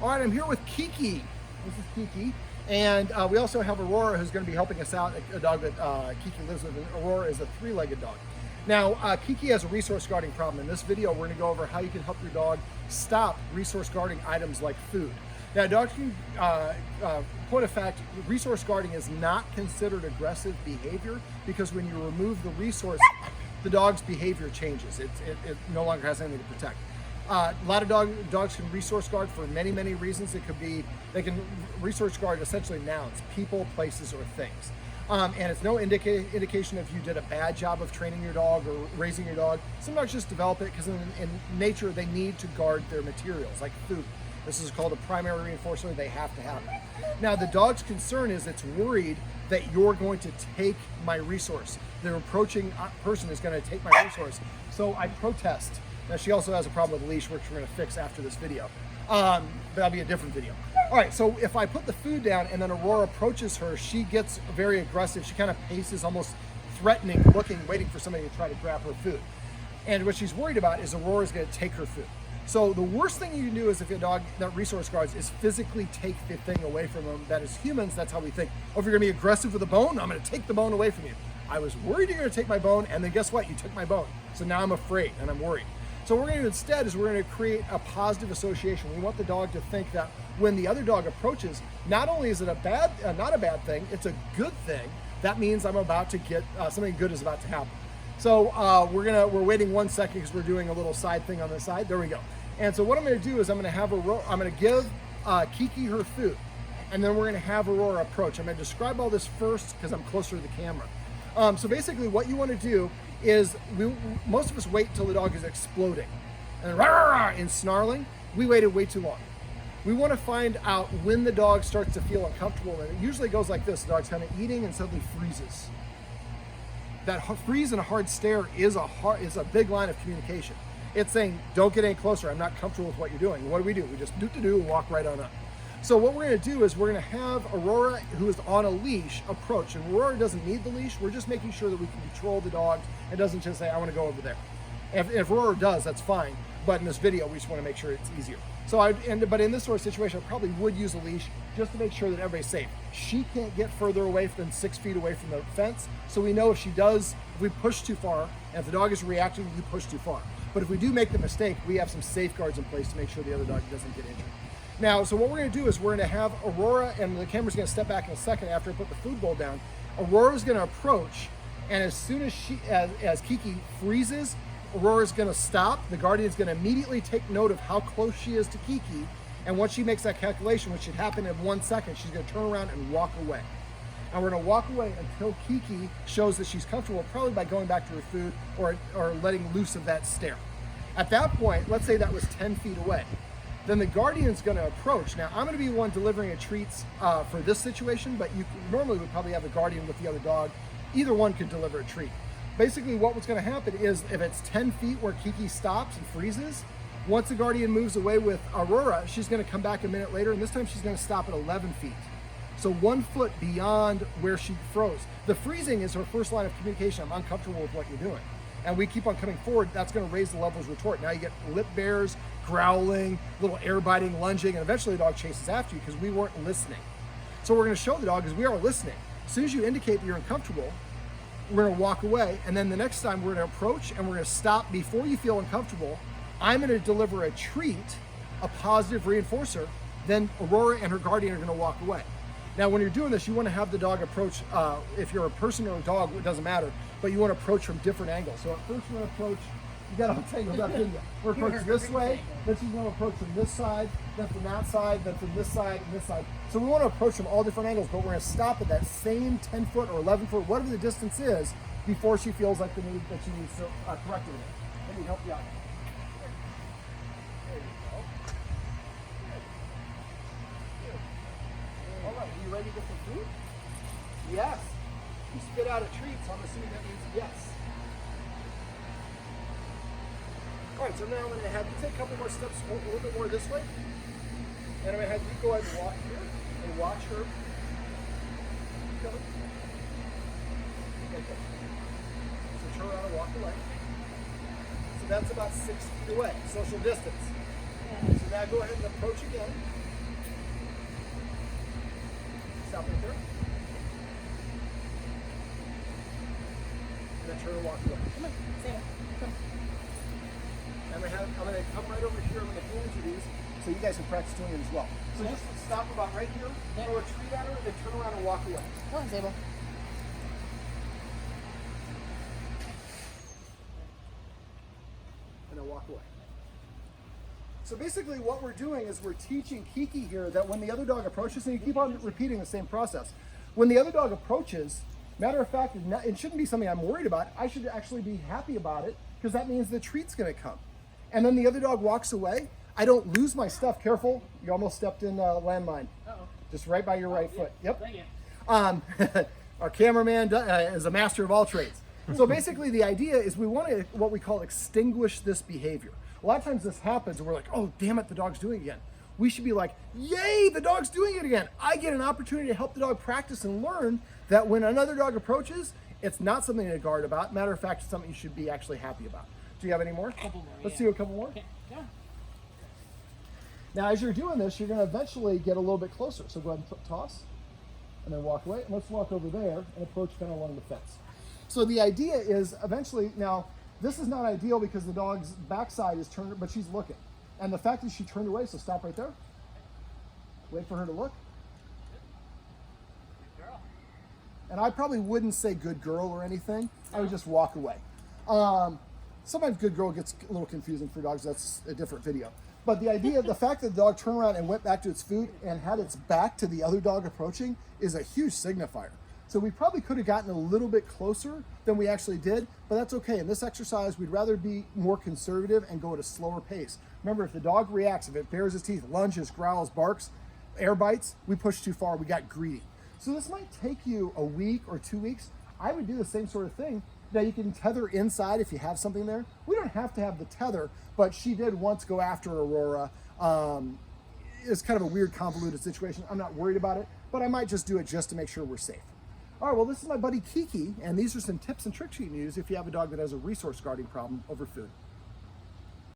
All right, I'm here with Kiki. This is Kiki. And we also have Aurora, who's going to be helping us out, a dog that Kiki lives with. And Aurora is a three-legged dog. Now, Kiki has a resource guarding problem. In this video, we're going to go over how you can help your dog stop resource guarding items like food. Now, dogs can, point of fact, resource guarding is not considered aggressive behavior because when you remove the resource, the dog's behavior changes. It no longer has anything to protect. A lot of dogs can resource guard for many, many reasons. It could be, they can resource guard essentially nouns, people, places, or things. And it's no indication if you did a bad job of training your dog or raising your dog. Some dogs just develop it because in nature they need to guard their materials, like food. This is called a primary reinforcer. They have to have it. Now, the dog's concern is it's worried that you're going to take my resource. The approaching person is going to take my resource. So I protest. Now, she also has a problem with leash, which we're going to fix after this video. That'll be a different video. All right, so if I put the food down and then Aurora approaches her, she gets very aggressive. She kind of paces, almost threatening, looking, waiting for somebody to try to grab her food. And what she's worried about is Aurora's going to take her food. So the worst thing you can do is if your dog that resource guards is physically take the thing away from them. That is humans, that's how we think. Oh, if you're gonna be aggressive with a bone, I'm gonna take the bone away from you. I was worried you're gonna take my bone, and then guess what? You took my bone. So now I'm afraid and I'm worried. So what we're gonna do instead is we're gonna create a positive association. We want the dog to think that when the other dog approaches, not only is it not a bad thing, it's a good thing. That means I'm about to get, something good is about to happen. So we're waiting 1 second because we're doing a little side thing on the side. There we go. And so what I'm going to do is I'm going to give Kiki her food, and then we're going to have Aurora approach. I'm going to describe all this first because I'm closer to the camera. So basically, what you want to do is most of us wait till the dog is exploding and rah, rah, rah, and snarling. We waited way too long. We want to find out when the dog starts to feel uncomfortable, and it usually goes like this: the dog's kind of eating and suddenly freezes. That freeze and a hard stare is a big line of communication. It's saying, don't get any closer. I'm not comfortable with what you're doing. What do? We just do and walk right on up. So what we're going to do is we're going to have Aurora, who is on a leash, approach. And Aurora doesn't need the leash. We're just making sure that we can control the dog. It doesn't just say, I want to go over there. If Aurora does, that's fine. But in this video, we just want to make sure it's easier. But in this sort of situation, I probably would use a leash just to make sure that everybody's safe. She can't get further away than 6 feet away from the fence. So we know if we push too far, and if the dog is reacting, you push too far. But if we do make the mistake, we have some safeguards in place to make sure the other dog doesn't get injured. Now, so what we're going to do is we're going to have Aurora, and the camera's going to step back in a second after I put the food bowl down. Aurora's going to approach, and as soon as as Kiki freezes, Aurora's going to stop. The guardian's going to immediately take note of how close she is to Kiki, and once she makes that calculation, which should happen in 1 second, she's going to turn around and walk away. And we're going to walk away until Kiki shows that she's comfortable, probably by going back to her food or letting loose of that stare. At that point, let's say that was 10 feet away. Then the guardian's going to approach. Now, I'm going to be the one delivering a treats for this situation, but you normally would probably have the guardian with the other dog. Either one could deliver a treat. Basically, what's going to happen is if it's 10 feet where Kiki stops and freezes, once the guardian moves away with Aurora, she's going to come back a minute later, and this time she's going to stop at 11 feet. So 1 foot beyond where she froze. The freezing is her first line of communication. I'm uncomfortable with what you're doing. And we keep on coming forward, that's going to raise the levels of retort. Now you get lip bears, growling, little air biting, lunging, and eventually the dog chases after you because we weren't listening. So what we're going to show the dog is we are listening. As soon as you indicate that you're uncomfortable, we're going to walk away, and then the next time we're going to approach and we're going to stop before you feel uncomfortable. I'm going to deliver a treat, a positive reinforcer, then Aurora and her guardian are going to walk away. Now, when you're doing this, you want to have the dog approach, if you're a person or a dog, it doesn't matter, but you want to approach from different angles. So at first we're going to approach, we're approaching this way, then she's going to approach from this side, then from that side, then from this side, and this side. So we want to approach from all different angles, but we're going to stop at that same 10 foot or 11 foot, whatever the distance is, before she feels like that she needs correcting it. Let me help you out. Are you ready to get some food? Yes. You spit out a treat, so I'm assuming that means yes. All right, so now I'm going to have you take a couple more steps, a little bit more this way. And I'm going to have you go ahead and walk here and watch her. Go. Okay, good. So turn around and walk away. So that's about 6 feet away, social distance. So now go ahead and approach again. turn and walk away. Come on, Sable, come. I'm going to come right over here. I'm going to hand you these so you guys can practice doing it as well. So just stop about right here, throw a treat at her, and then turn around and walk away. Come on, Sable. And then walk away. So basically what we're doing is we're teaching Kiki here that when the other dog approaches, and you keep on repeating the same process, when the other dog approaches, matter of fact, it shouldn't be something I'm worried about. I should actually be happy about it because that means the treat's going to come. And then the other dog walks away. I don't lose my stuff. Careful, you almost stepped in a landmine. Uh-oh. Just right by your right foot. Yep. Our cameraman is a master of all trades. So basically the idea is we want to, what we call, extinguish this behavior. A lot of times this happens and we're like, oh, damn it, the dog's doing it again. We should be like, yay, the dog's doing it again. I get an opportunity to help the dog practice and learn that when another dog approaches, it's not something to guard about. Matter of fact, it's something you should be actually happy about. Do you have any more? A couple more. Let's do a couple more. Okay. Yeah. Now, as you're doing this, you're going to eventually get a little bit closer. So go ahead and toss and then walk away. And let's walk over there and approach kind of along the fence. So the idea is eventually, now, this is not ideal because the dog's backside is turned, but she's looking. And the fact that she turned away, so stop right there. Wait for her to look. Good girl. And I probably wouldn't say good girl or anything. I would just walk away. Sometimes good girl gets a little confusing for dogs. That's a different video. But the idea, the fact that the dog turned around and went back to its food and had its back to the other dog approaching is a huge signifier. So we probably could have gotten a little bit closer than we actually did, but that's okay. In this exercise, we'd rather be more conservative and go at a slower pace. Remember, if the dog reacts, if it bares its teeth, lunges, growls, barks, air bites, we pushed too far, we got greedy. So this might take you a week or 2 weeks. I would do the same sort of thing. Now you can tether inside if you have something there. We don't have to have the tether, but she did once go after Aurora. It's kind of a weird, convoluted situation. I'm not worried about it, but I might just do it just to make sure we're safe. All right, well, this is my buddy Kiki, and these are some tips and tricks you can use if you have a dog that has a resource guarding problem over food.